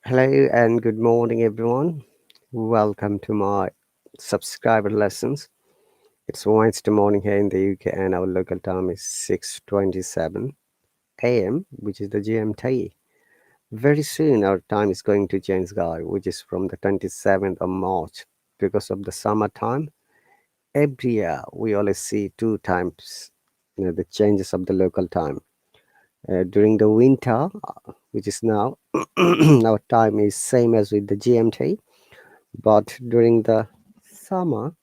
Hello and good morning, everyone. Welcome to my subscriber lessons. It's Wednesday morning here in the UK, and our local time is 6:27 a.m., which is the GMT. Very soon, our time is going to change, guys, which is from the 27th of March because of the summertime. Every year, we always see two times, the changes of the local time. During the winter, which is now, our time is same as with the GMT. But during the summer,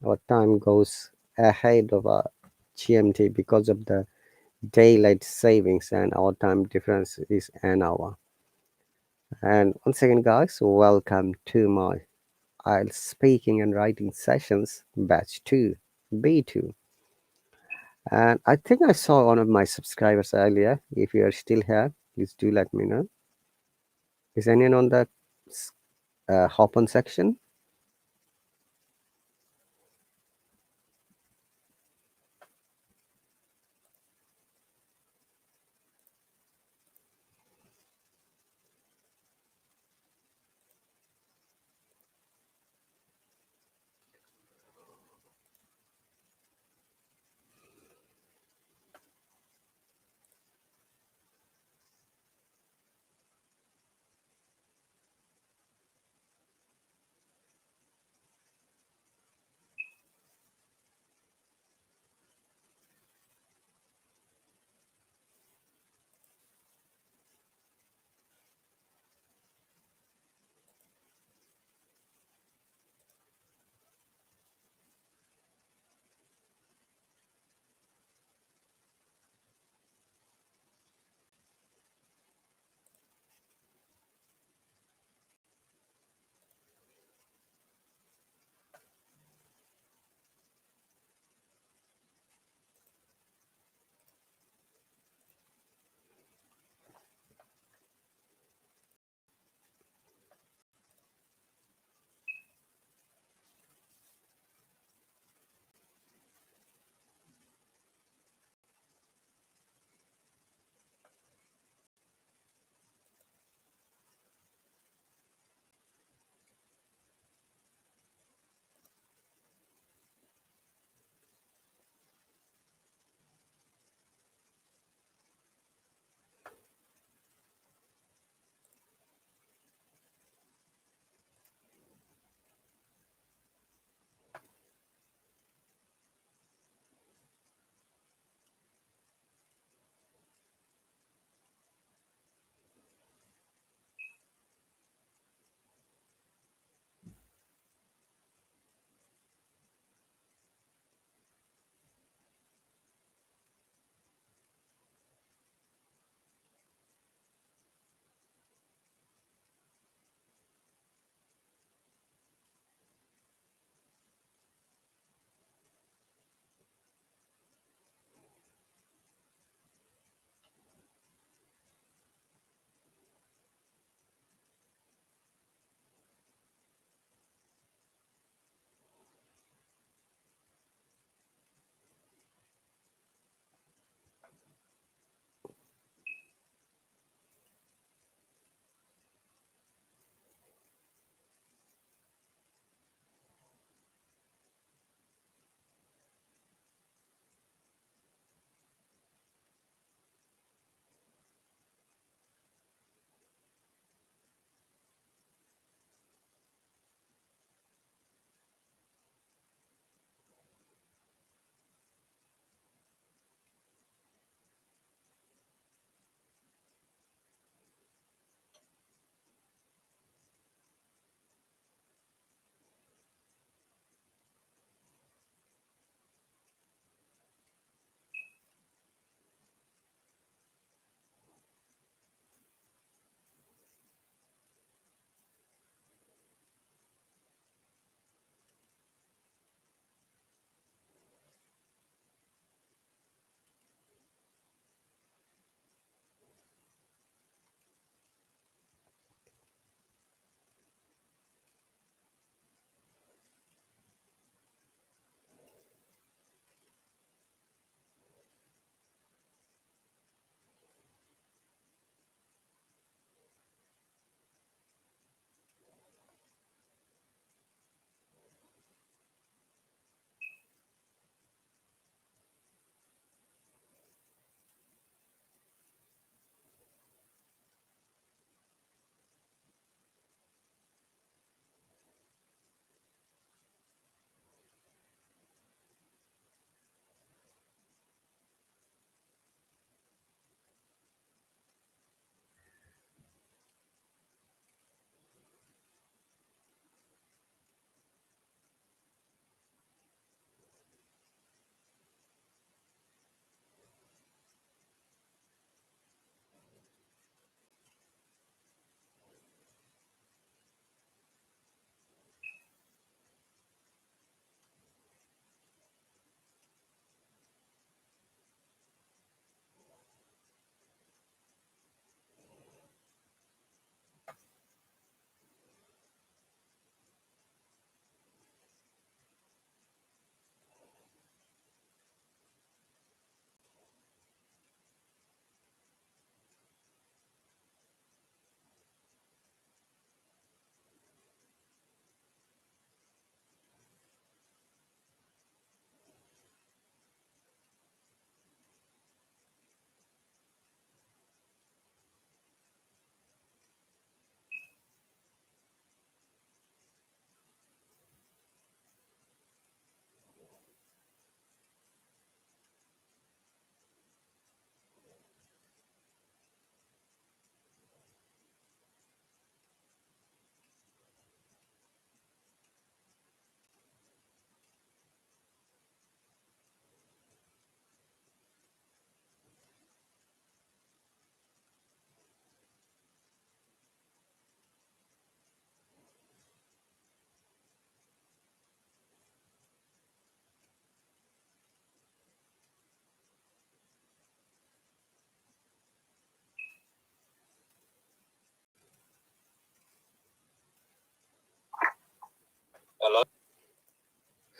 our time goes ahead of our GMT because of the daylight savings, and our time difference is an hour. And once again, guys, welcome to my IELTS speaking and writing sessions, batch 2, B2. And I think I saw one of my subscribers earlier. If you are still here, please do let me know. Is anyone on the hop on section?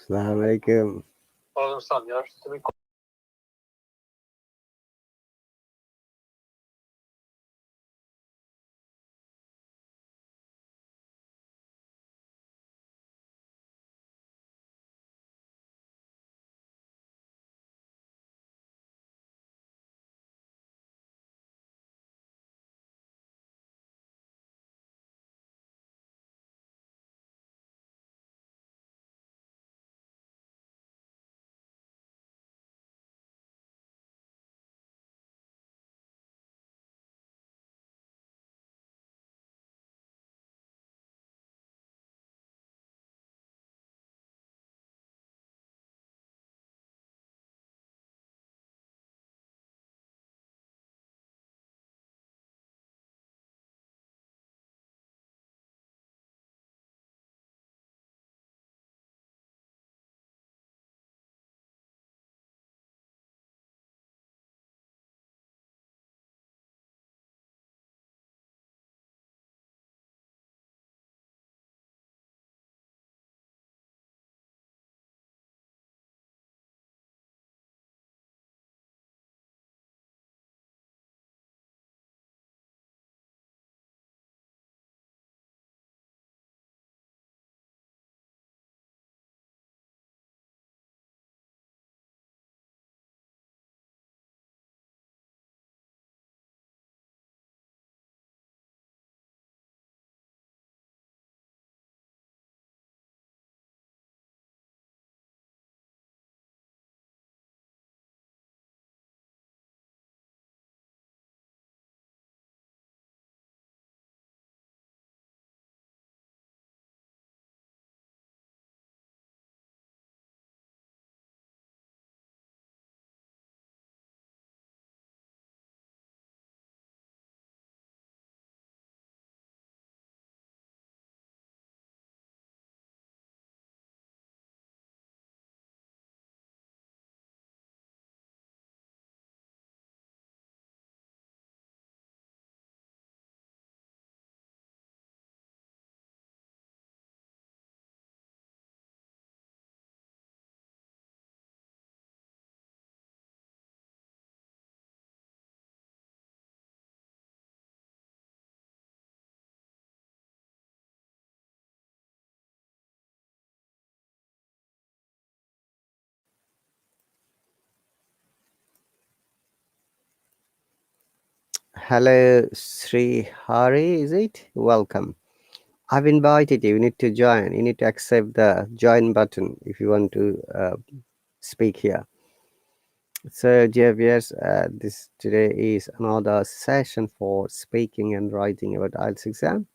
Assalamualaikum. Hello, Sri Hari, is it? Welcome. I've invited you. You need to join. You need to accept the join button if you want to speak here. So, dear viewers, this today is another session for speaking and writing about IELTS exam.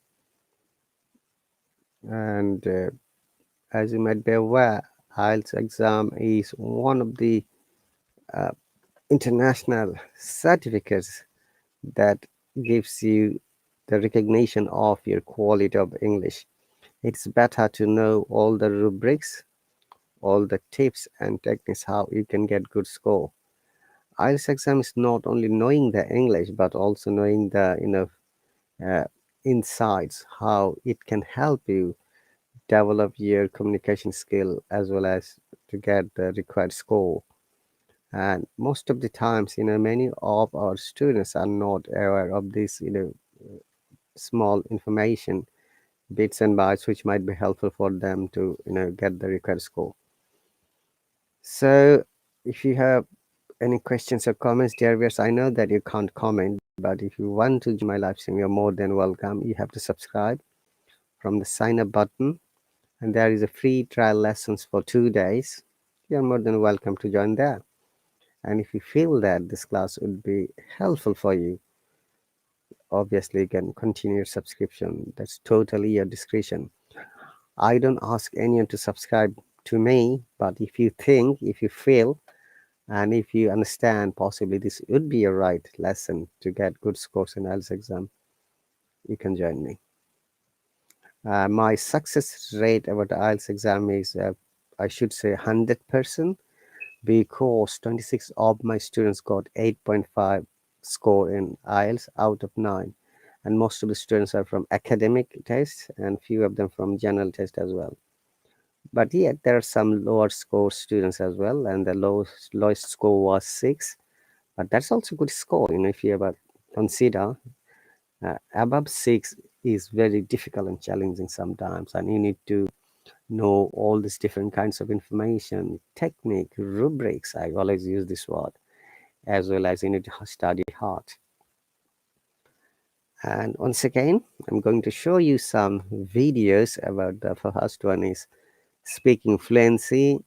And as you might be aware, IELTS exam is one of the uh, international certificates that gives you the recognition of your quality of English. It's better to know all the rubrics, all the tips and techniques how you can get good score. IELTS exam is not only knowing the English but also knowing the uh, insights how it can help you develop your communication skill as well as to get the required score. And most of the times, many of our students are not aware of this, small information, bits and bytes, which might be helpful for them to, get the required score. So, if you have any questions or comments, dear viewers, I know that you can't comment, but if you want to join my live stream, you're more than welcome. You have to subscribe from the sign up button, and there is a free trial lessons for 2 days. You're more than welcome to join there. And if you feel that this class would be helpful for you, obviously you can continue your subscription. That's totally your discretion. I don't ask anyone to subscribe to me, but if you think, if you feel, and if you understand possibly this would be a right lesson to get good scores in IELTS exam, you can join me. My success rate about the IELTS exam is, I should say, 100%, because 26 of my students got 8.5 score in IELTS out of 9. And most of the students are from academic tests and few of them from general test as well. But yet there are some lower score students as well, and the lowest score was 6. But that's also good score, if you ever consider. Above 6 is very difficult and challenging sometimes, and you need to know all these different kinds of information, technique, rubrics. I always use this word, as well as you need to study hard. And once again, I'm going to show you some videos about the first one is speaking fluency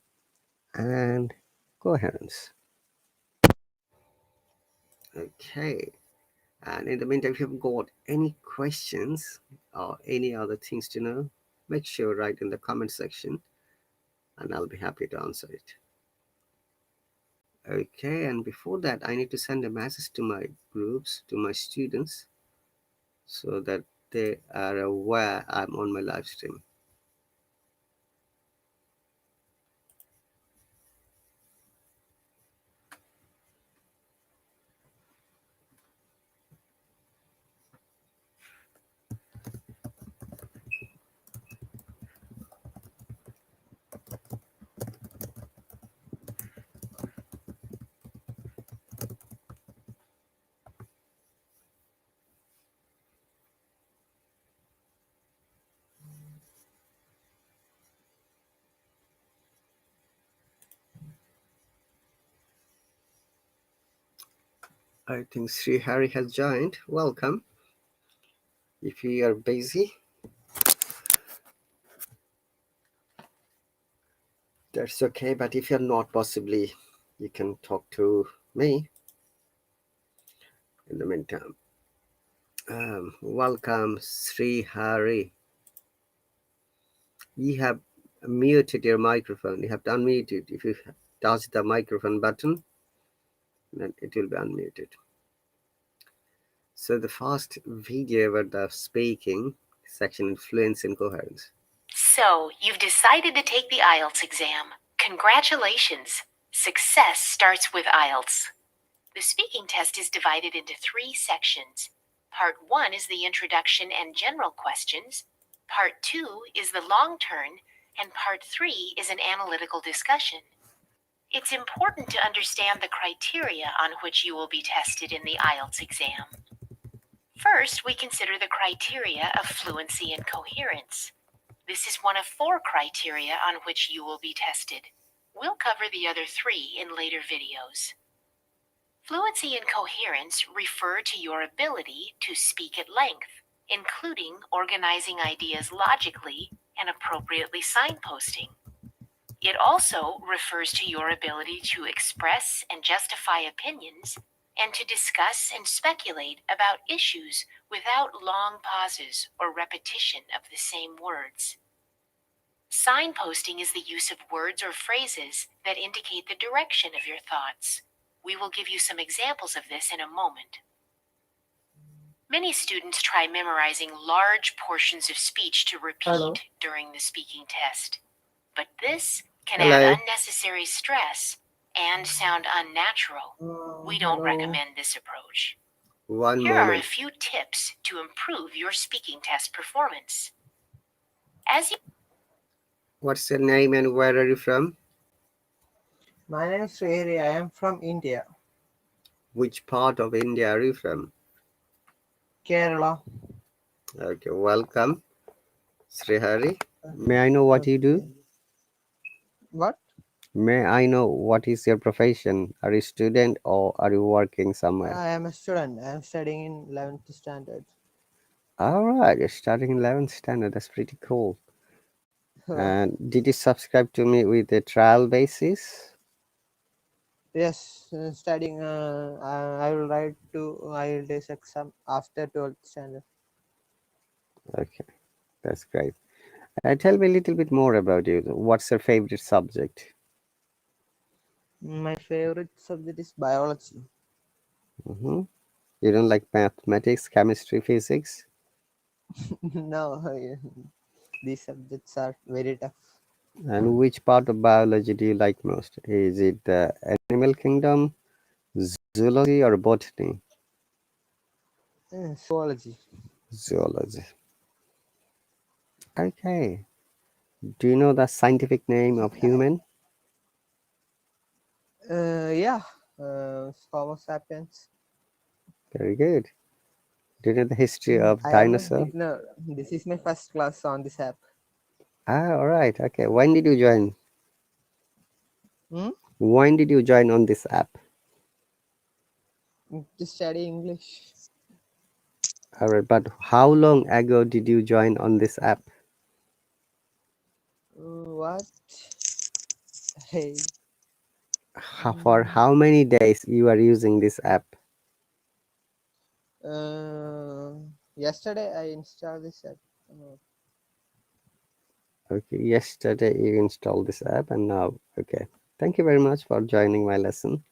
and coherence. Okay. And in the meantime, if you've got any questions or any other things to know, make sure write in the comment section and I'll be happy to answer it. Okay, and before that, I need to send a message to my groups, to my students, so that they are aware I'm on my live stream. I think Sri Hari has joined. Welcome. If you are busy, that's okay. But if you're not, possibly you can talk to me in the meantime. Welcome, Sri Hari. You have muted your microphone. You have to unmute it. If you touch the microphone button, then it will be unmuted. So the first video about the speaking section in fluency and coherence. So, you've decided to take the IELTS exam. Congratulations! Success starts with IELTS. The speaking test is divided into 3 sections. Part 1 is the introduction and general questions. Part 2 is the long turn, and Part 3 is an analytical discussion. It's important to understand the criteria on which you will be tested in the IELTS exam. First, we consider the criteria of fluency and coherence. This is one of 4 criteria on which you will be tested. We'll cover the other 3 in later videos. Fluency and coherence refer to your ability to speak at length, including organizing ideas logically and appropriately signposting. It also refers to your ability to express and justify opinions and to discuss and speculate about issues without long pauses or repetition of the same words. Signposting is the use of words or phrases that indicate the direction of your thoughts. We will give you some examples of this in a moment. Many students try memorizing large portions of speech to repeat during the speaking test, but this can add unnecessary stress and sound unnatural. We don't recommend this approach. Here are a few tips to improve your speaking test performance. What's your name and where are you from? My name is Srihari. I am from India. Which part of India are you from? Kerala. Okay, welcome, Sri Hari. May I know what you do? What? May I know what is your profession? Are you a student or are you working somewhere? I am a student. I am studying in 11th standard. All right, you're starting in 11th standard. That's pretty cool. And did you subscribe to me with a trial basis? Yes, studying. I will write to IELTS exam after 12th standard. Okay, that's great. Tell me a little bit more about you. What's your favorite subject? My favorite subject is biology. Mm-hmm. You don't like mathematics, chemistry, physics? No, these subjects are very tough. And which part of biology do you like most? Is it the animal kingdom, zoology, or botany? Zoology. Zoology. Okay. Do you know the scientific name of human? Yeah, Homo sapiens. Very good. Do you know the history of I am a dinosaur? beginner. This is my first class on this app. Ah, all right. Okay. When did you join? Hmm? When did you join on this app? To study English. All right. But how long ago did you join on this app? What? Hey. For Mm, how many days you are using this app? uh, Yesterday I installed this app. Uh, Okay. Yesterday you installed this app, and now, okay. Thank you very much for joining my lesson.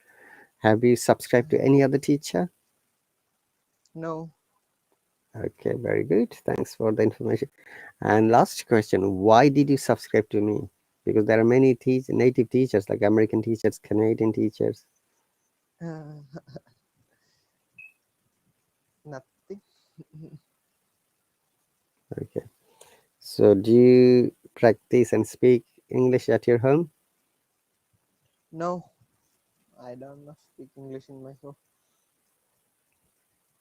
Have you subscribed to any other teacher? no. Okay, very good. Thanks for the information. And last question, why did you subscribe to me? Because there are many native teachers, like American teachers, Canadian teachers. Uh, Nothing. Okay. So do you practice and speak English at your home? No. I don't know speak English in my home.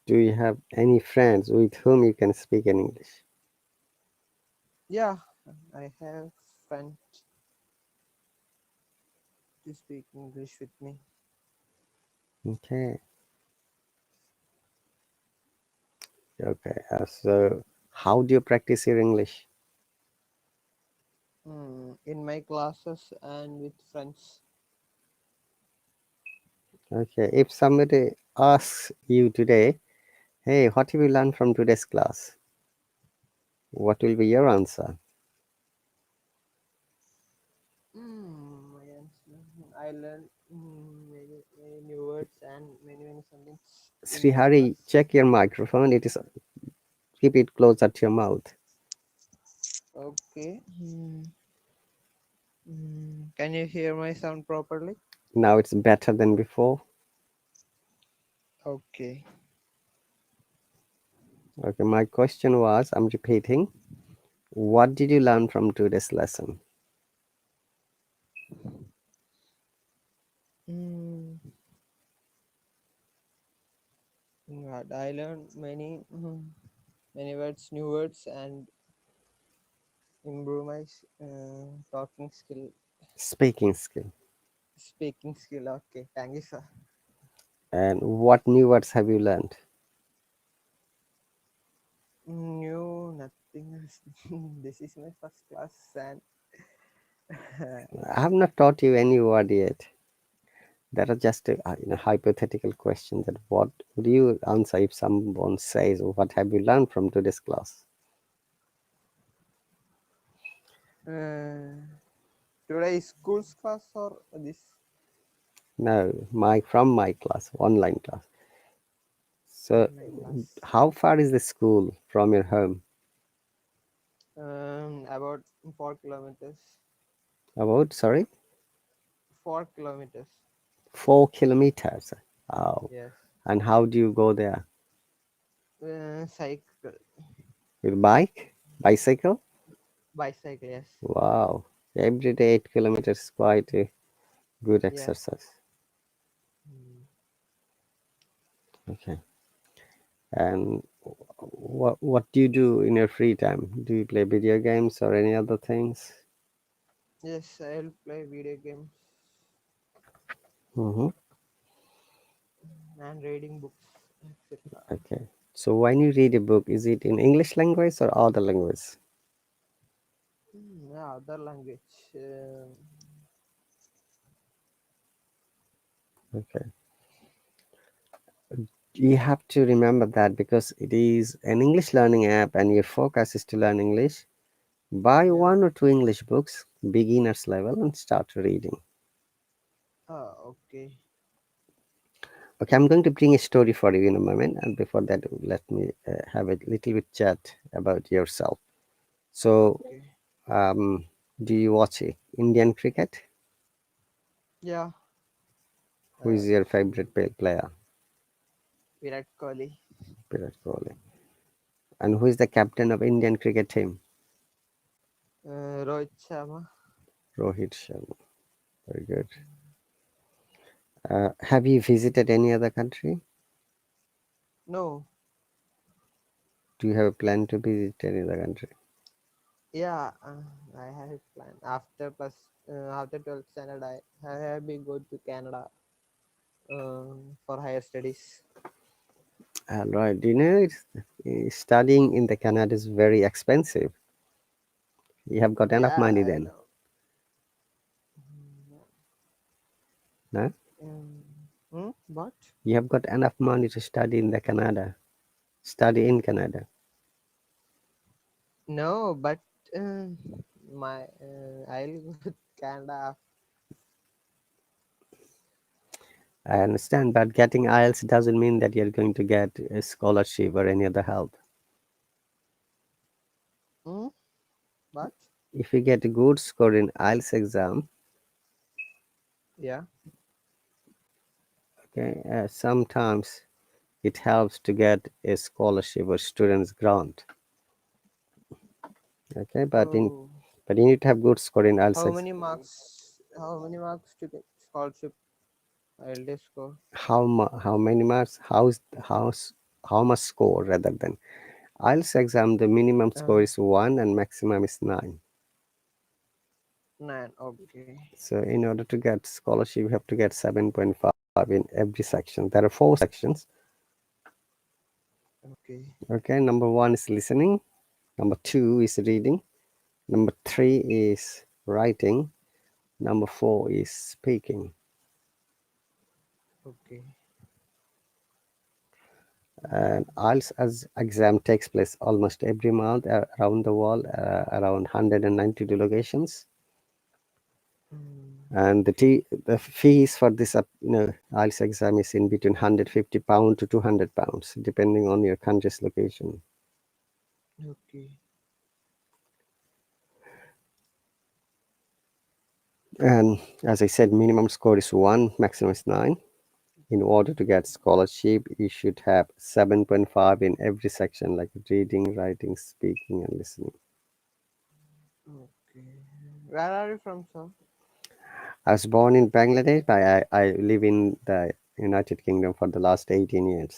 Do you have any friends with whom you can speak in English? Yeah, I have friends to speak English with me. Okay. Okay. So how do you practice your English? In my classes and with friends. Okay. If somebody asks you today, hey, what have you learned from today's class? What will be your answer? My answer. I learned many new words and many something in Sri my class. Hari, check your microphone. It is keep it closer to your mouth. Okay. Can you hear my sound properly? Now it's better than before. Okay. Okay, my question was, I'm repeating, what did you learn from today's lesson? Mm, what I learned many words, new words, and improve my talking skill, Speaking skill. speaking skill. Okay, thank you, sir. And what new words have you learned? New nothing else. This is my first class, and I have not taught you any word yet. That are just a hypothetical question. That what would you answer if someone says, "What have you learned from today's class?" uh, today is school's class or this No, my from my class, online class. So, online class? how far is the school from your home? About 4 kilometers. About, sorry, 4 kilometers. 4 kilometers. Oh, Yes. and how do you go there? Cycle, With bike, bicycle? bicycle. Yes. Wow, every day 8 kilometers is quite a good Yeah. exercise. Mm. Okay, and what do you do in your free time? Do you play video games or any other things? Yes, I'll play video games Mm-hmm. and reading books, etc. Okay, so when you read a book, is it in English language or other language? Yeah, other language. Okay, you have to remember that because it is an English learning app and your focus is to learn English. Buy Yeah. one or two English books, beginners level, and start reading. Okay. Okay, I'm going to bring a story for you in a moment, and before that, let me have a little bit chat about yourself. So, Okay. um, do you watch Indian cricket? Yeah. Who is your favorite player? Virat Kohli. Virat Kohli. And who is the captain of Indian cricket team? Rohit Sharma. Rohit Sharma. Very good. Have you visited any other country? No, Do you have a plan to visit any other country? yeah, I have plan after 12th standard. I have been go to Canada for higher studies. All right. Do you know studying in the Canada is very expensive? You have got enough Yeah, money I then, know. Mm, no? what? You have got enough money to study in the Canada. Study in Canada. No, but uh, my I'll go to Canada. I understand, but getting IELTS doesn't mean that you're going to get a scholarship or any other help. Hmm? What? If you get a good score in IELTS exam, Yeah. okay, sometimes it helps to get a scholarship or student's grant. Okay, Oh, but you need to have good score in IELTS how exam. many marks? How many marks to get scholarship? I'll score. How many marks? How much score rather than IELTS exam? The minimum score Uh, is 1 and maximum is 9. 9. Okay. So in order to get scholarship, you have to get 7.5 in every section. There are 4 sections. Okay. Okay, number 1 is listening. Number 2 is reading. Number 3 is writing. Number 4 is speaking. Okay. And IELTS as exam takes place almost every month around the world, around 192 locations. Mm, And okay. the fees for this IELTS exam is in between £150 to £200, depending on your country's location. Okay. And as I said, minimum score is 1, maximum is 9. In order to get scholarship, you should have 7.5 in every section, like reading, writing, speaking, and listening. Okay. Where are you from, sir? I was born in Bangladesh, but I live in the United Kingdom for the last 18 years.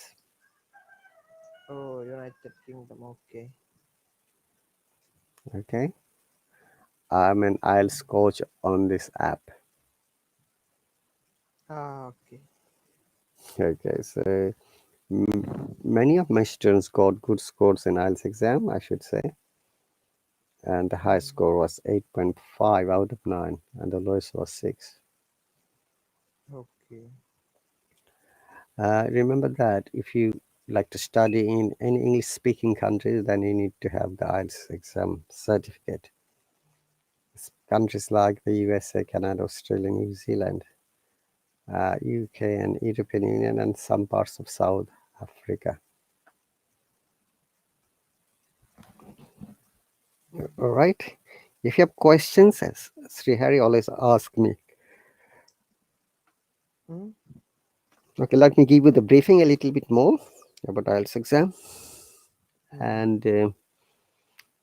Oh, United Kingdom. Okay. Okay. I'm an IELTS coach on this app. Ah, okay. Okay, so many of my students got good scores in IELTS exam, I should say. And the highest Mm, score was 8.5 out of 9, and the lowest was 6. okay. Remember that if you like to study in any English speaking countries, then you need to have the IELTS exam certificate. Countries like the USA, Canada, Australia, New Zealand, UK, and European Union, and some parts of South Africa. All right. If you have questions, as Sri Hari always ask me. Mm, Okay, let me give you the briefing a little bit more about IELTS exam. mm, And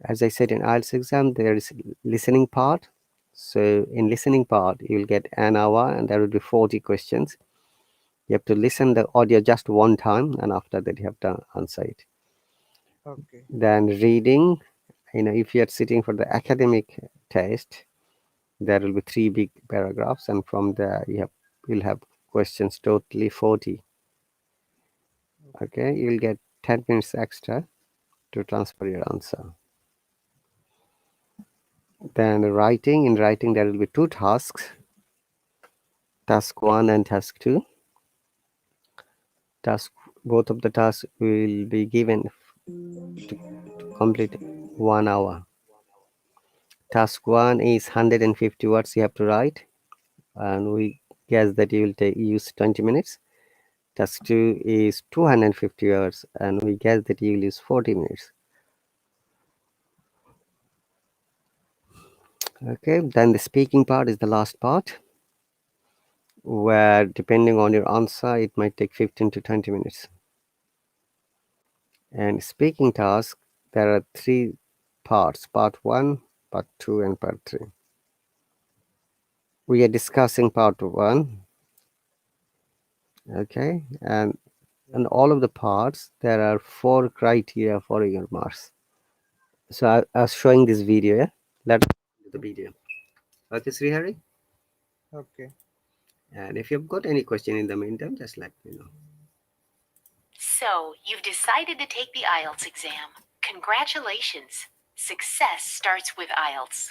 as I said, in IELTS exam, there is listening part. So in listening part, you will get an hour and there will be 40 questions. You have to listen the audio just one time, and after that you have to answer it. okay. Then reading, if you are sitting for the academic test, there will be 3 big paragraphs, and from there you'll have questions, totally 40. Okay, you'll get 10 minutes extra to transfer your answer. Then writing, in writing there will be 2 tasks, task 1 and task 2. Task Both of the tasks will be given to complete 1 hour. Task 1 is 150 words you have to write, and we guess that you will use 20 minutes. Task 2 is 250 words, and we guess that you will use 40 minutes. Okay, then the speaking part is the last part, where depending on your answer, it might take 15 to 20 minutes. And speaking task, there are 3 parts. Part 1 part 2 and part 3. We are discussing part 1, okay, and in all of the parts there are 4 criteria for your marks. So I was showing this video. Yeah, let's do the video. Okay, Srihari. Okay. And if you've got any question in the meantime, just let me know. So, you've decided to take the IELTS exam. Congratulations! Success starts with IELTS.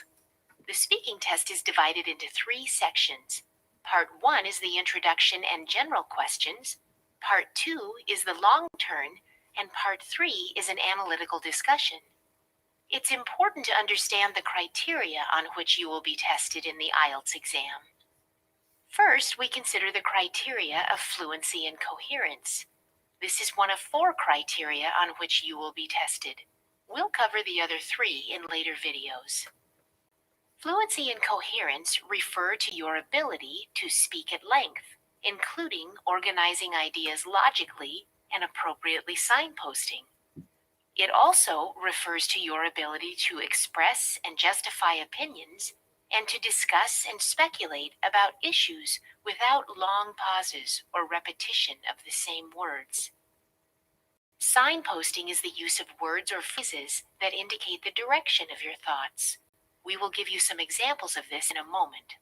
The speaking test is divided into 3 sections. Part 1 is the introduction and general questions. Part 2 is the long turn. And Part 3 is an analytical discussion. It's important to understand the criteria on which you will be tested in the IELTS exam. First, we consider the criteria of fluency and coherence. This is one of 4 criteria on which you will be tested. We'll cover the other 3 in later videos. Fluency and coherence refer to your ability to speak at length, including organizing ideas logically and appropriately signposting. It also refers to your ability to express and justify opinions and to discuss and speculate about issues without long pauses or repetition of the same words. Signposting is the use of words or phrases that indicate the direction of your thoughts. We will give you some examples of this in a moment.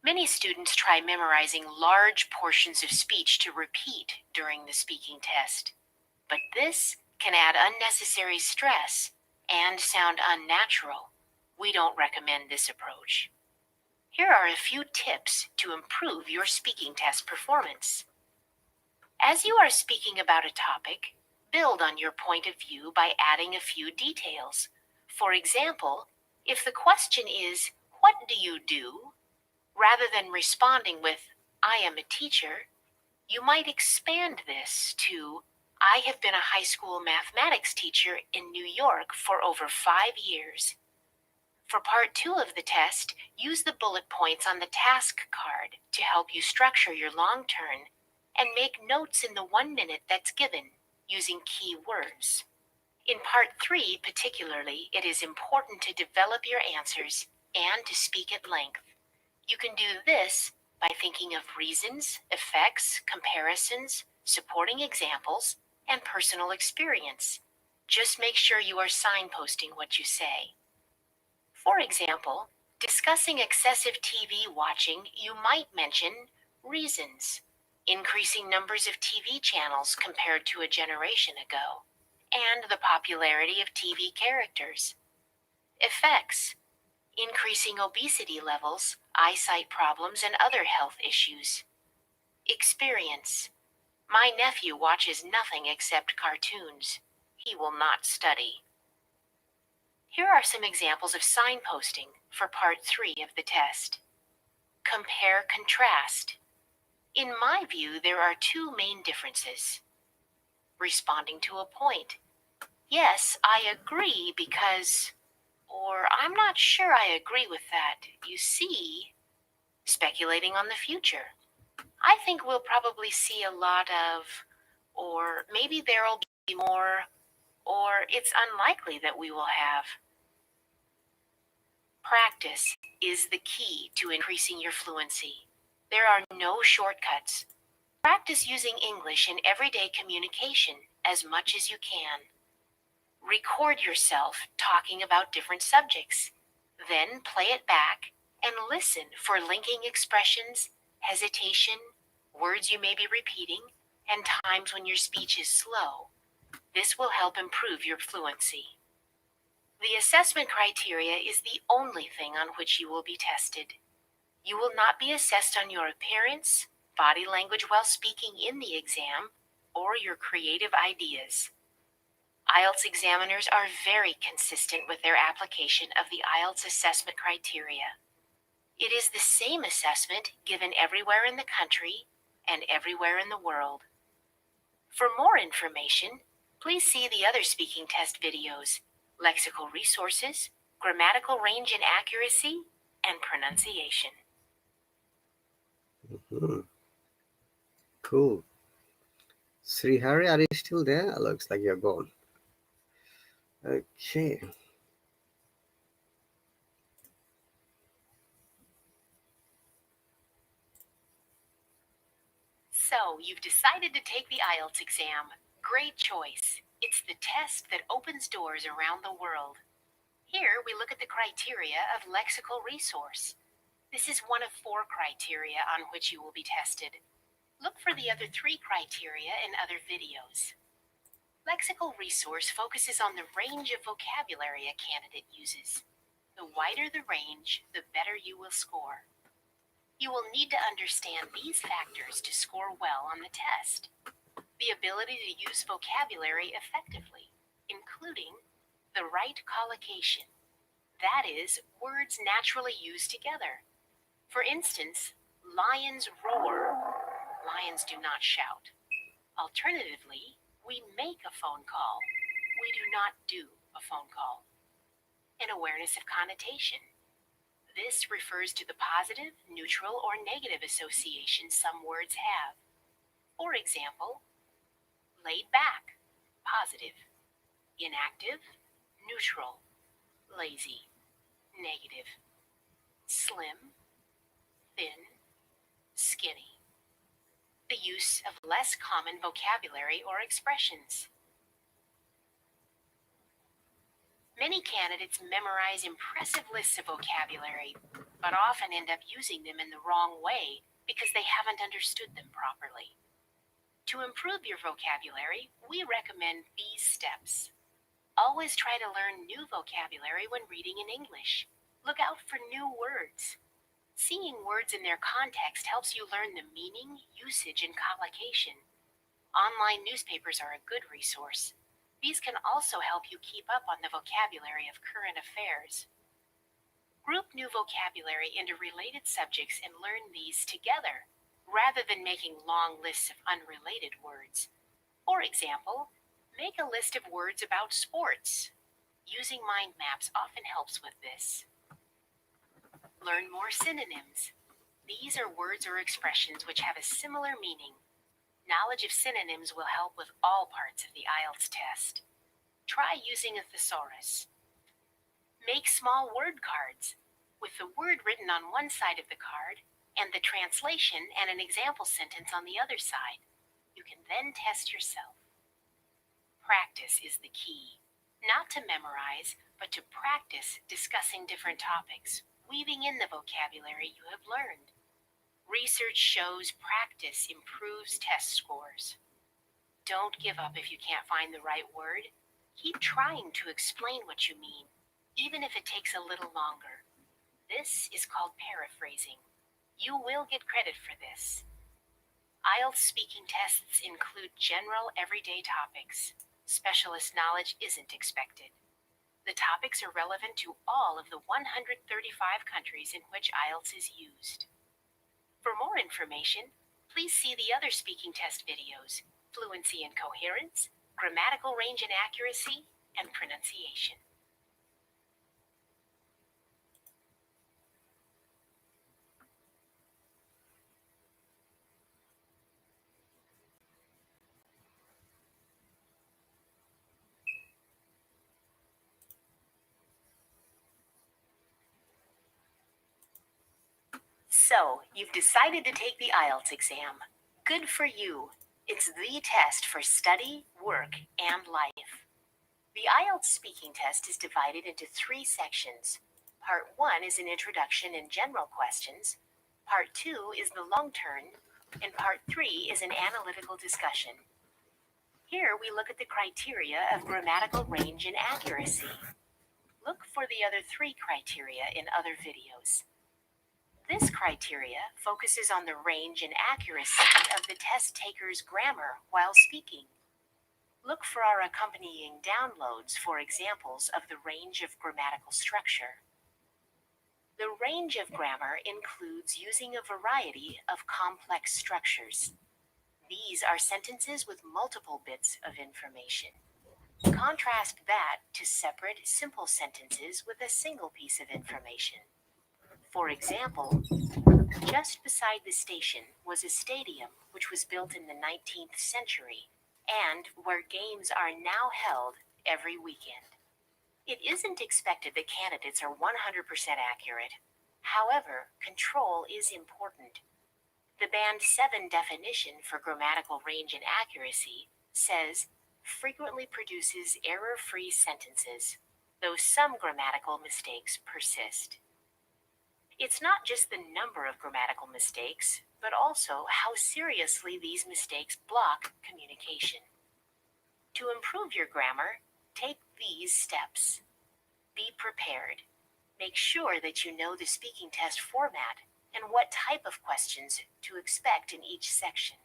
Many students try memorizing large portions of speech to repeat during the speaking test, but this can add unnecessary stress and sound unnatural. We don't recommend this approach. Here are a few tips to improve your speaking test performance. As you are speaking about a topic, build on your point of view by adding a few details. For example, if the question is, "What do you do?" rather than responding with, "I am a teacher," you might expand this to, "I have been a high school mathematics teacher in New York for over 5 years." For part 2 of the test, use the bullet points on the task card to help you structure your long turn and make notes in the 1 minute that's given using key words. In part 3 particularly, it is important to develop your answers and to speak at length. You can do this by thinking of reasons, effects, comparisons, supporting examples, and personal experience. Just make sure you are signposting what you say. For example, discussing excessive TV watching, you might mention reasons, increasing numbers of TV channels compared to a generation ago, and the popularity of TV characters. Effects, increasing obesity levels, eyesight problems, and other health issues. Experience, my nephew watches nothing except cartoons. He will not study. Here are some examples of signposting for part 3 of the test. Compare-contrast. In my view, there are 2 main differences. Responding to a point. Yes, I agree because, or I'm not sure I agree with that. You see, speculating on the future. I think we'll probably see a lot of, or maybe there'll be more, or it's unlikely that we will have. Practice is the key to increasing your fluency. There are no shortcuts. Practice using English in everyday communication as much as you can. Record yourself talking about different subjects. Then play it back and listen for linking expressions, hesitation, words you may be repeating, and times when your speech is slow. This will help improve your fluency. The assessment criteria is the only thing on which you will be tested. You will not be assessed on your appearance, body language while speaking in the exam, or your creative ideas. IELTS examiners are very consistent with their application of the IELTS assessment criteria. It is the same assessment given everywhere in the country and everywhere in the world. For more information, please see the other speaking test videos, lexical resources, grammatical range and accuracy, and pronunciation. Cool. Srihari, are you still there? Looks like you're gone. Okay. So, you've decided to take the IELTS exam. Great choice. It's the test that opens doors around the world. Here, we look at the criteria of lexical resource. This is one of 4 criteria on which you will be tested. Look for the other 3 criteria in other videos. Lexical resource focuses on the range of vocabulary a candidate uses. The wider the range, the better you will score. You will need to understand these factors to score well on the test. The ability to use vocabulary effectively, including the right collocation, that is, words naturally used together. For instance, lions roar. Lions do not shout. Alternatively, we make a phone call. We do not do a phone call. An awareness of connotation. This refers to the positive, neutral, or negative association some words have. For example, laid back, positive. Inactive, neutral. Lazy, negative. Slim, thin, skinny. The use of less common vocabulary or expressions. Many candidates memorize impressive lists of vocabulary, but often end up using them in the wrong way because they haven't understood them properly. To improve your vocabulary, we recommend these steps. Always try to learn new vocabulary when reading in English. Look out for new words. Seeing words in their context helps you learn the meaning, usage, and collocation. Online newspapers are a good resource. These can also help you keep up on the vocabulary of current affairs. Group new vocabulary into related subjects and learn these together, rather than making long lists of unrelated words. For example, make a list of words about sports. Using mind maps often helps with this. Learn more synonyms. These are words or expressions which have a similar meaning. Knowledge of synonyms will help with all parts of the IELTS test. Try using a thesaurus. Make small word cards with the word written on one side of the card and the translation and an example sentence on the other side. You can then test yourself. Practice is the key. Not to memorize, but to practice discussing different topics, weaving in the vocabulary you have learned. Research shows practice improves test scores. Don't give up if you can't find the right word. Keep trying to explain what you mean, even if it takes a little longer. This is called paraphrasing. You will get credit for this. IELTS speaking tests include general everyday topics. Specialist knowledge isn't expected. The topics are relevant to all of the 135 countries in which IELTS is used. For more information, please see the other speaking test videos: fluency and coherence, grammatical range and accuracy, and pronunciation. So, you've decided to take the IELTS exam. Good for you. It's the test for study, work, and life. The IELTS speaking test is divided into 3 sections. Part 1 is an introduction and general questions. Part 2 is the long turn, and Part 3 is an analytical discussion. Here we look at the criteria of grammatical range and accuracy. Look for the other 3 criteria in other videos. This criteria focuses on the range and accuracy of the test taker's grammar while speaking. Look for our accompanying downloads for examples of the range of grammatical structure. The range of grammar includes using a variety of complex structures. These are sentences with multiple bits of information. Contrast that to separate, simple sentences with a single piece of information. For example, just beside the station was a stadium which was built in the 19th century and where games are now held every weekend. It isn't expected that candidates are 100% accurate. However, control is important. The Band 7 definition for grammatical range and accuracy says frequently produces error-free sentences, though some grammatical mistakes persist. It's not just the number of grammatical mistakes, but also how seriously these mistakes block communication. To improve your grammar, take these steps. Be prepared. Make sure that you know the speaking test format and what type of questions to expect in each section.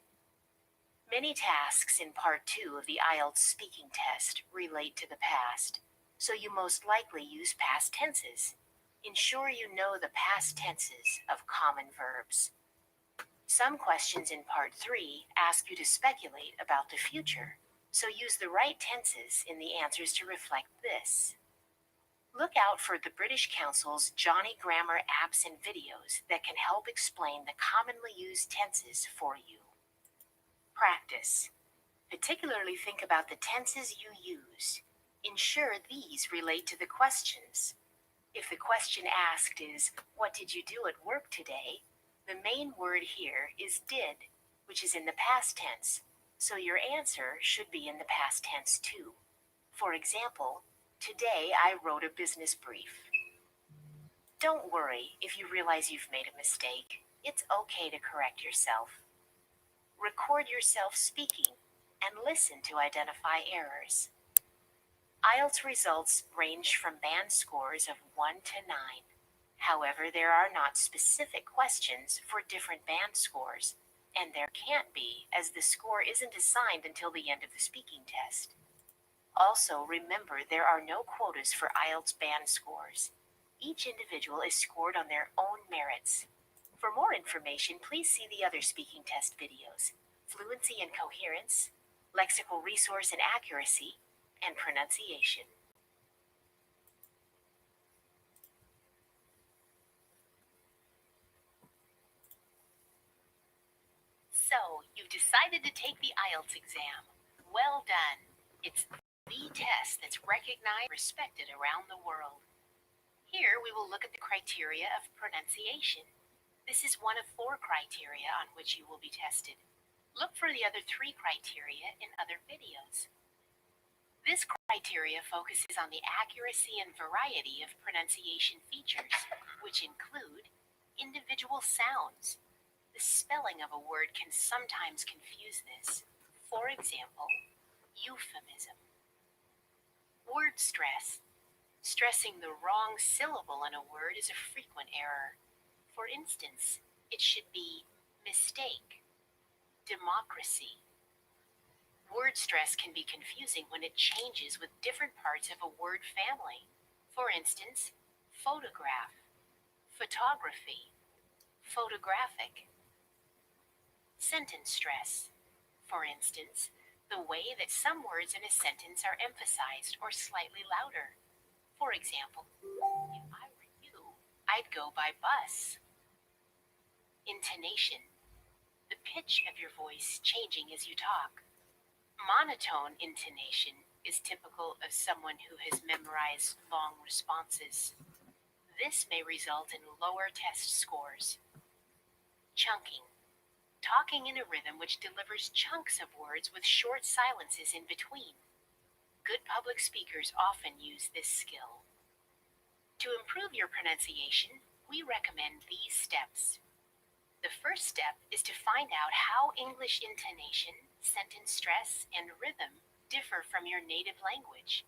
Many tasks in Part 2 of the IELTS speaking test relate to the past, so you most likely use past tenses. Ensure you know the past tenses of common verbs. Some questions in Part 3 ask you to speculate about the future, so use the right tenses in the answers to reflect this. Look out for the British Council's Johnny Grammar apps and videos that can help explain the commonly used tenses for you. Practice. Particularly think about the tenses you use. Ensure these relate to the questions. If the question asked is, "What did you do at work today?" the main word here is did, which is in the past tense, so your answer should be in the past tense too. For example, today I wrote a business brief. Don't worry if you realize you've made a mistake. It's okay to correct yourself. Record yourself speaking and listen to identify errors. IELTS results range from band scores of 1 to 9. However, there are not specific questions for different band scores, and there can't be, as the score isn't assigned until the end of the speaking test. Also, remember there are no quotas for IELTS band scores. Each individual is scored on their own merits. For more information, please see the other speaking test videos: Fluency and Coherence, Lexical Resource and Accuracy, and Pronunciation. So, you've decided to take the IELTS exam. Well done. It's the test that's recognized and respected around the world. Here, we will look at the criteria of pronunciation. This is one of 4 criteria on which you will be tested. Look for the other 3 criteria in other videos. This criteria focuses on the accuracy and variety of pronunciation features, which include individual sounds. The spelling of a word can sometimes confuse this. For example, euphemism. Word stress. Stressing the wrong syllable in a word is a frequent error. For instance, it should be mistake, democracy. Word stress can be confusing when it changes with different parts of a word family. For instance, photograph, photography, photographic. Sentence stress. For instance, the way that some words in a sentence are emphasized or slightly louder. For example, if I were you, I'd go by bus. Intonation. The pitch of your voice changing as you talk. Monotone intonation is typical of someone who has memorized long responses. This may result in lower test scores. Chunking. Talking in a rhythm which delivers chunks of words with short silences in between. Good public speakers often use this skill. To improve your pronunciation, we recommend these steps. The first step is to find out how English intonation, sentence stress, and rhythm differ from your native language.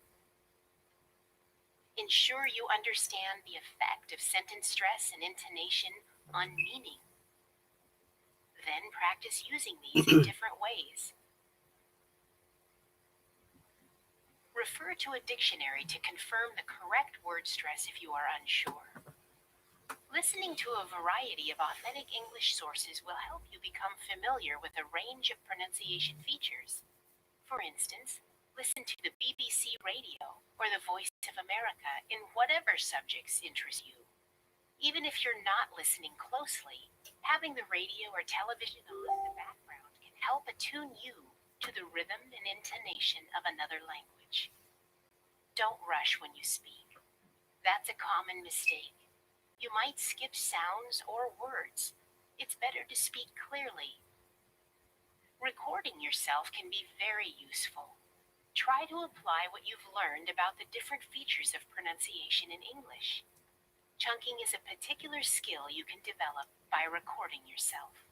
Ensure you understand the effect of sentence stress and intonation on meaning. Then practice using these in different ways. Refer to a dictionary to confirm the correct word stress if you are unsure. Listening to a variety of authentic English sources will help you become familiar with a range of pronunciation features. For instance, listen to the BBC Radio or the Voice of America in whatever subjects interest you. Even if you're not listening closely, having the radio or television on in the background can help attune you to the rhythm and intonation of another language. Don't rush when you speak. That's a common mistake. You might skip sounds or words. it's better to speak clearly. Recording yourself can be very useful. Try to apply what you've learned about the different features of pronunciation in English. Chunking is a particular skill you can develop by recording yourself.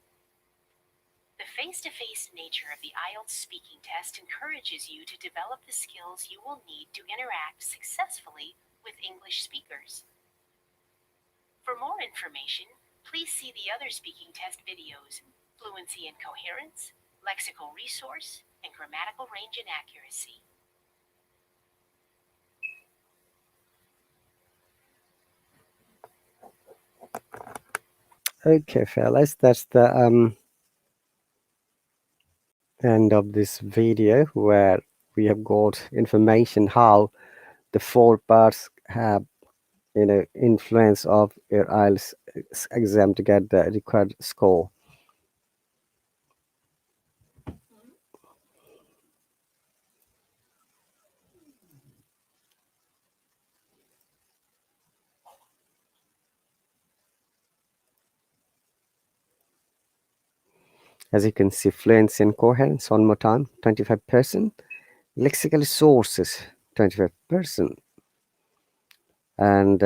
The face-to-face nature of the IELTS speaking test encourages you to develop the skills you will need to interact successfully with English speakers. For more information, please see the other speaking test videos, Fluency and Coherence, Lexical Resource, and Grammatical Range and Accuracy. Okay, fellas, that's the end of this video, where we have got information how the 4 parts have influence of your IELTS exam to get the required score. As you can see, fluency and coherence, one more time, 25%. Lexical sources, 25%. And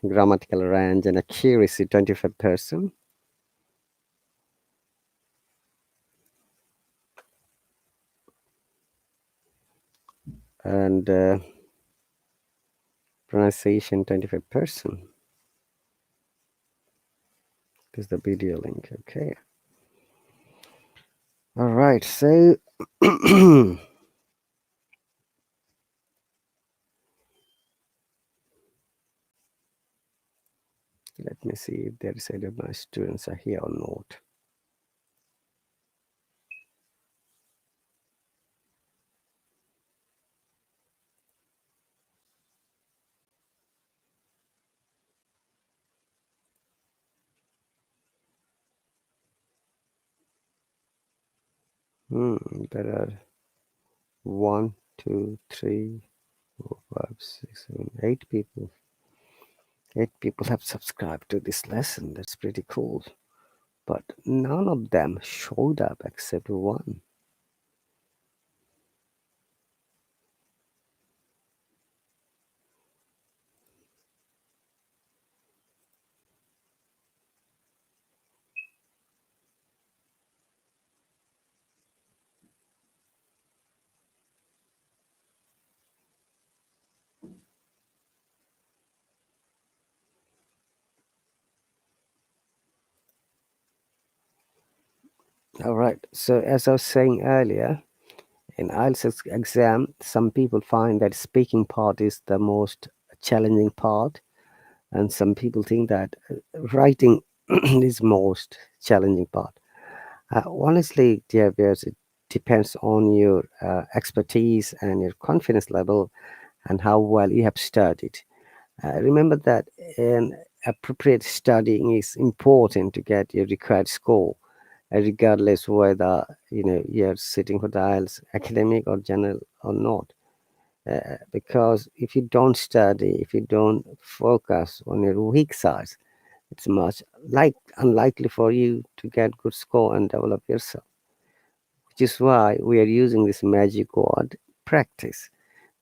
grammatical range and accuracy, 25%. And pronunciation, 25%. This is the video link. Okay. All right. So let me see if there is any of my students are here or not. There are 1, 2, 3, 4, 5, 6, 7, 8 people. 8 people have subscribed to this lesson. That's pretty cool. But none of them showed up except one. All right. So as I was saying earlier, in IELTS exam, some people find that speaking part is the most challenging part, and some people think that writing is most challenging part. Honestly, dear viewers, it depends on your expertise and your confidence level and how well you have studied. Remember that an appropriate studying is important to get your required score, regardless whether you're sitting for the IELTS academic or general or not. Because if you don't study, if you don't focus on your weak sides, it's much unlikely for you to get good score and develop yourself. Which is why we are using this magic word, practice.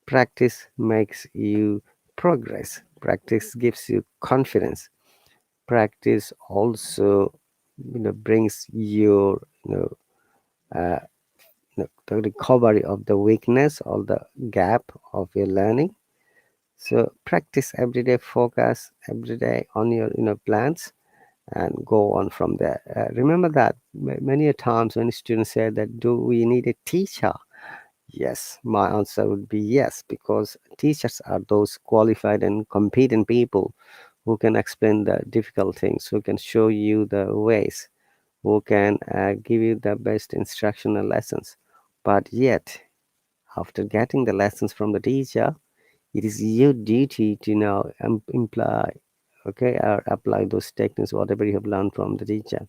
Practice makes you progress. Practice gives you confidence. Practice also brings your uh, the recovery of the weakness or the gap of your learning. So practice every day, focus every day on your plans, and go on from there. Remember that many a times when students say that, do we need a teacher? Yes, my answer would be yes, because teachers are those qualified and competent people who can explain the difficult things, who can show you the ways, who can give you the best instructional lessons. But yet, after getting the lessons from the teacher, it is your duty to now imply, okay, or apply those techniques, whatever you have learned from the teacher.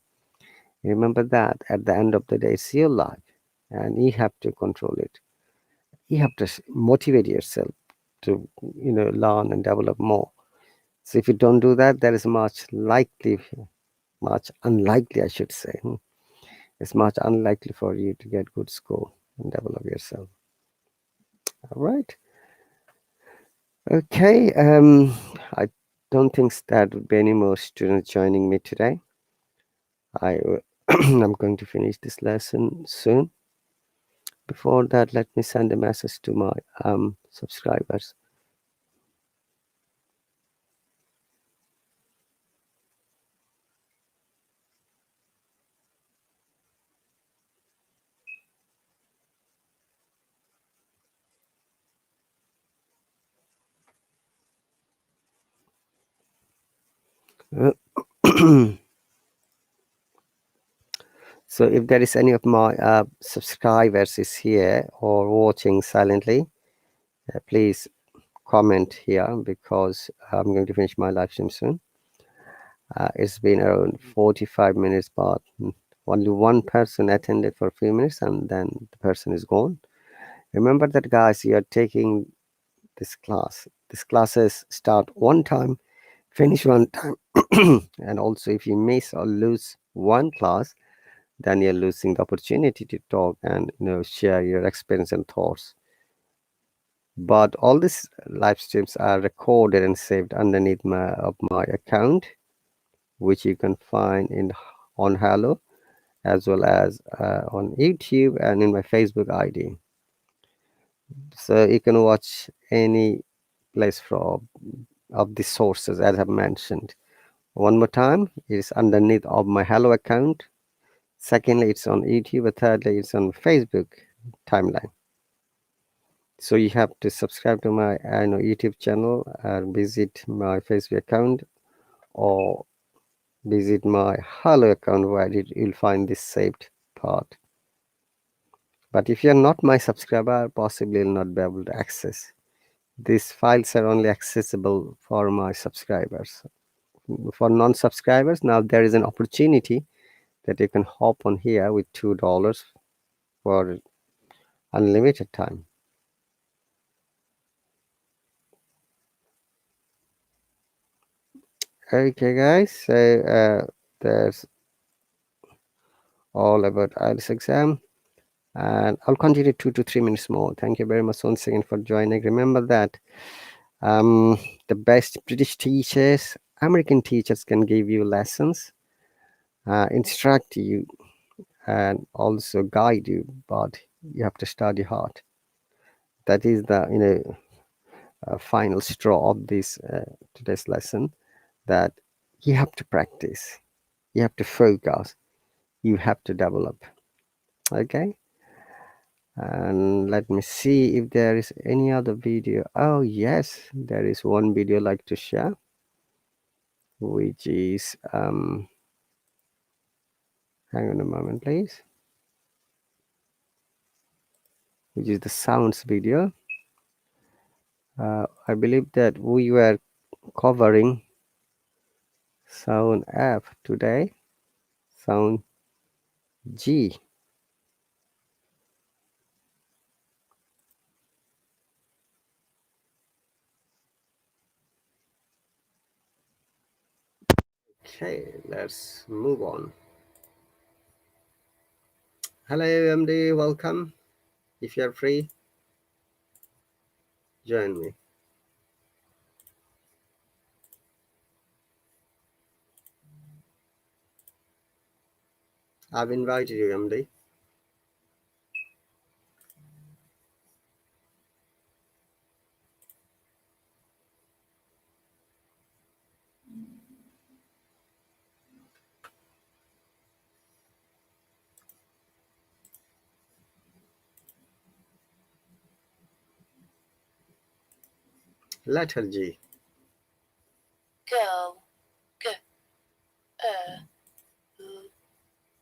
Remember that at the end of the day, it's your life, and you have to control it. You have to motivate yourself to learn and develop more. So if you don't do that, there is much much unlikely, I should say. It's much unlikely for you to get good score and develop yourself. All right. Okay. I don't think that would be any more students joining me today. I'm going to finish this lesson soon. Before that, let me send a message to my subscribers. So if there is any of my subscribers is here or watching silently, please comment here, because I'm going to finish my live stream soon. It's been around 45 minutes, but only one person attended for a few minutes and then the person is gone. Remember that, guys, you are taking this class. These classes start one time, finish one time. And also, if you miss or lose one class, then you're losing the opportunity to talk and share your experience and thoughts. But all these live streams are recorded and saved underneath my account, which you can find on Hallo, as well as on YouTube and in my Facebook ID. So you can watch any place from of the sources as I've mentioned. One more time, it's underneath of my Hallo account. Secondly, it's on YouTube. Thirdly, it's on Facebook timeline. So you have to subscribe to my YouTube channel and visit my Facebook account, or visit my Hallo account where you'll find this saved part. But if you're not my subscriber, possibly you'll not be able to access. These files are only accessible for my subscribers. For non-subscribers, now there is an opportunity that you can hop on here with $2 for unlimited time. Okay, guys, so there's all about IELTS exam, and I'll continue 2 to 3 minutes more. Thank you very much once again for joining. Remember that the best British teachers, American teachers can give you lessons, instruct you, and also guide you, but you have to study hard. That is the final straw of this today's lesson, that you have to practice, you have to focus, you have to develop. Okay, and let me see if there is any other video. Oh yes, there is one video I'd like to share, which is hang on a moment please, which is the sounds video. I believe that we were covering sound F today, sound G. Okay, let's move on. Hello MD, welcome. If you're free, join me. I've invited you, MD. Letter G. Go. G.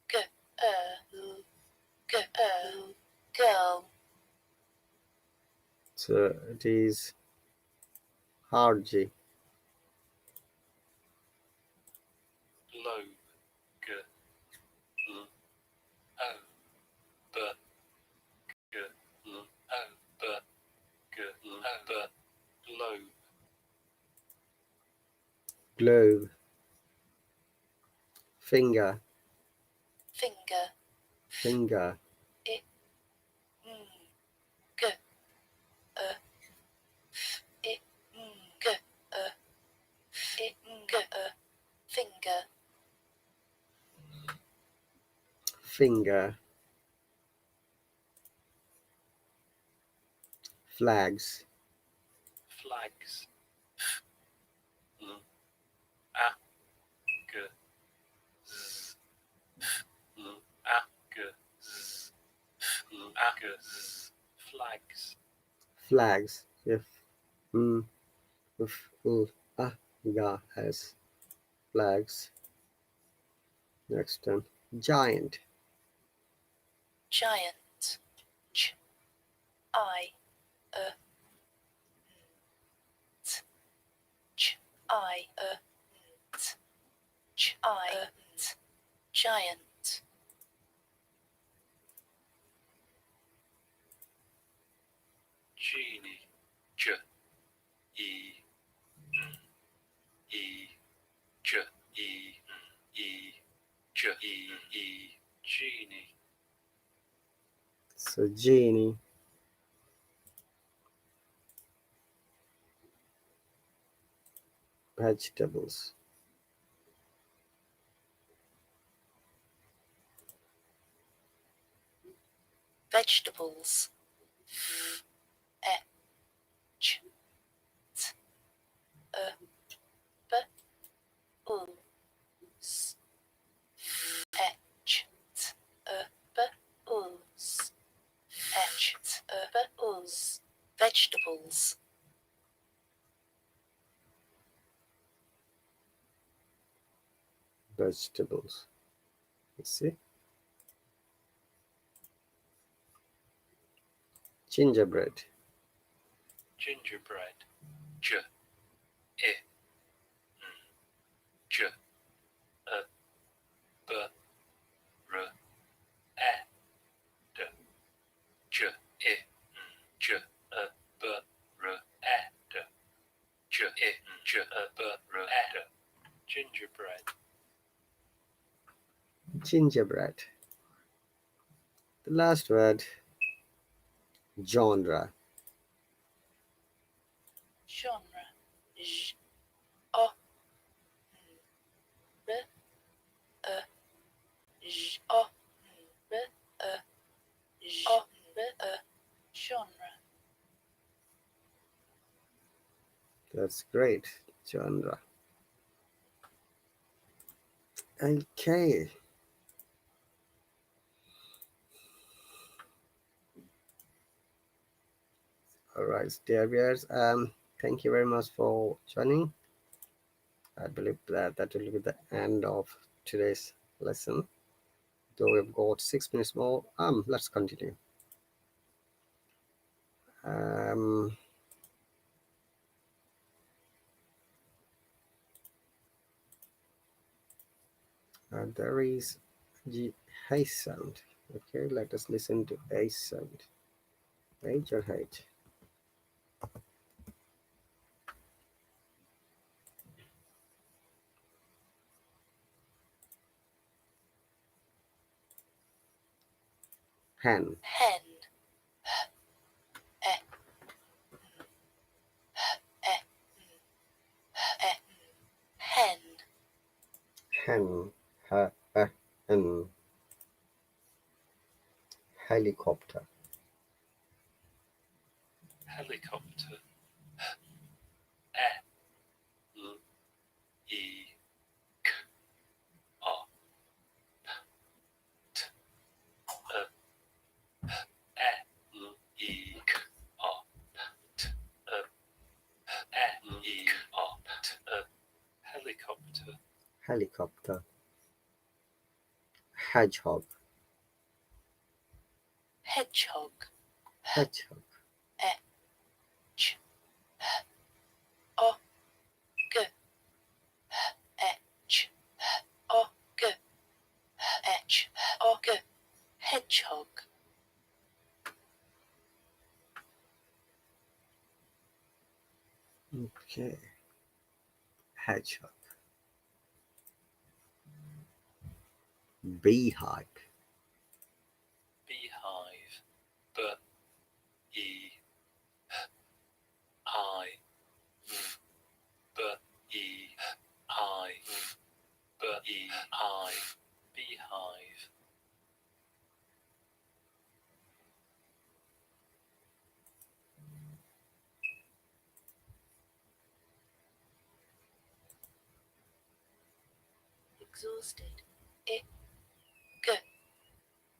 G. G. Go. So it is hard G. Globe. G. L. O. B. G. L. O. B. G. L. O. B. Globe. Globe. finger, finger, finger, I, ng, g, I, ng, g, I, ng, finger, finger, flags, flags, l, a, g, z, l, a, g, z, l, a, g, z, flags, flags, if, if, ga, as, flags. Next one, giant, giant, ch, I, t, ch, I, t, ch, I, t, giant, genie, j, e, e, j, e, e, j, e, e, genie, so genie, vegetables, vegetables, e, ch, t, b, u, s, e, ch, t, b, u, s, e, ch, t, b, u, s, vegetables, vegetables. You see, gingerbread, gingerbread, j, I, j, b, r, e, d, j, I, j, b, r, e, d, j, I, j, b, r, e, d, gingerbread, gingerbread. The last word, genre, genre, j, o, b, j, o, b, j, o, b, genre, that's great, genre. Okay, all right, dear viewers, thank you very much for joining. I believe that will be the end of today's lesson. Though we've got 6 minutes more, let's continue. Um, there is the H sound. Okay, let us listen to H sound. H or H? Hen, hen, e, e, e, hen, hen, n. Helicopter, helicopter, e, l, e, k, o, t, e, l, e, k, o, t, e, l, e, o, t, helicopter, helicopter. Hedgehog, hedgehog, hedgehog. e, ch, o, g, e, ch, o, g, e, ch, o, g, hedgehog, Okay, hedgehog. beehive, beehive, B-E-I-V, B-E-I-V, beehive. Exhausted. It, g,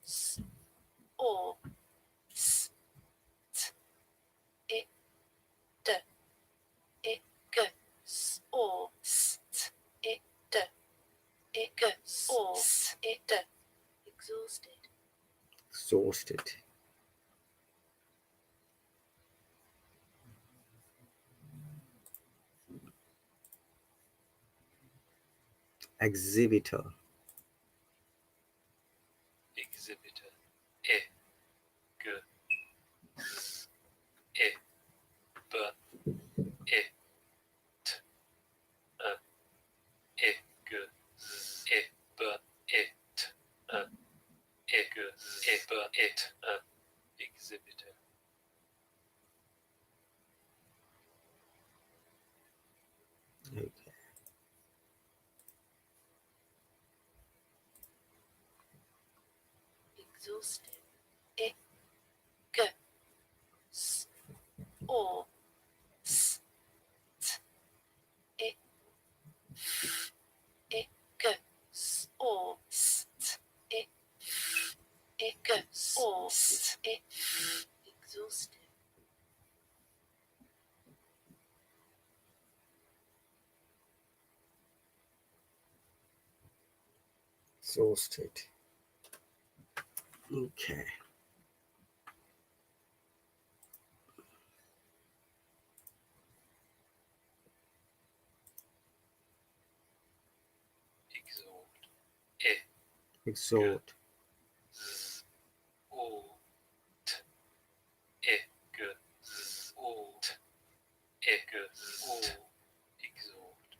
s, or, s, t, it, d, it, g, s, or, s, t, it, d, it, g, s, or, s, it, d. Exhausted. exhausted, exhibitor, Exhibitor. I, g, z, I, b, I, t, I, g, z, I, b, I, t, I, g, z, I, b, I, t, exhibitor. okay, Exhausted. I, g, s, or, s, t, I, f, I, g, s, or, s, t, I, f, I, g, s, or, s, I, f. Exhausted. exhausted, okay, Exhaust. I, exhort, z, or, t, I, g, z, or, t, I, g, z, or, exhaust.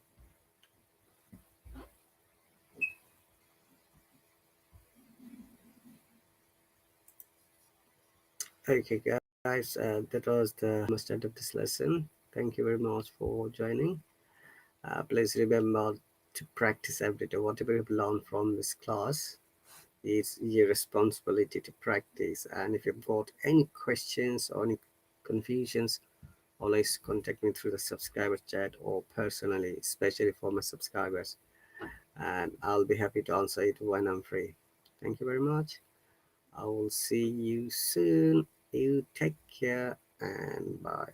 okay, guys, that was the most end of this lesson. Thank you very much for joining. Please remember to practice every day. Whatever you've learned from this class, it's your responsibility to practice. And if you've got any questions or any confusions, always contact me through the subscriber chat or personally, especially for my subscribers. And I'll be happy to answer it when I'm free. Thank you very much. I will see you soon. You take care and bye.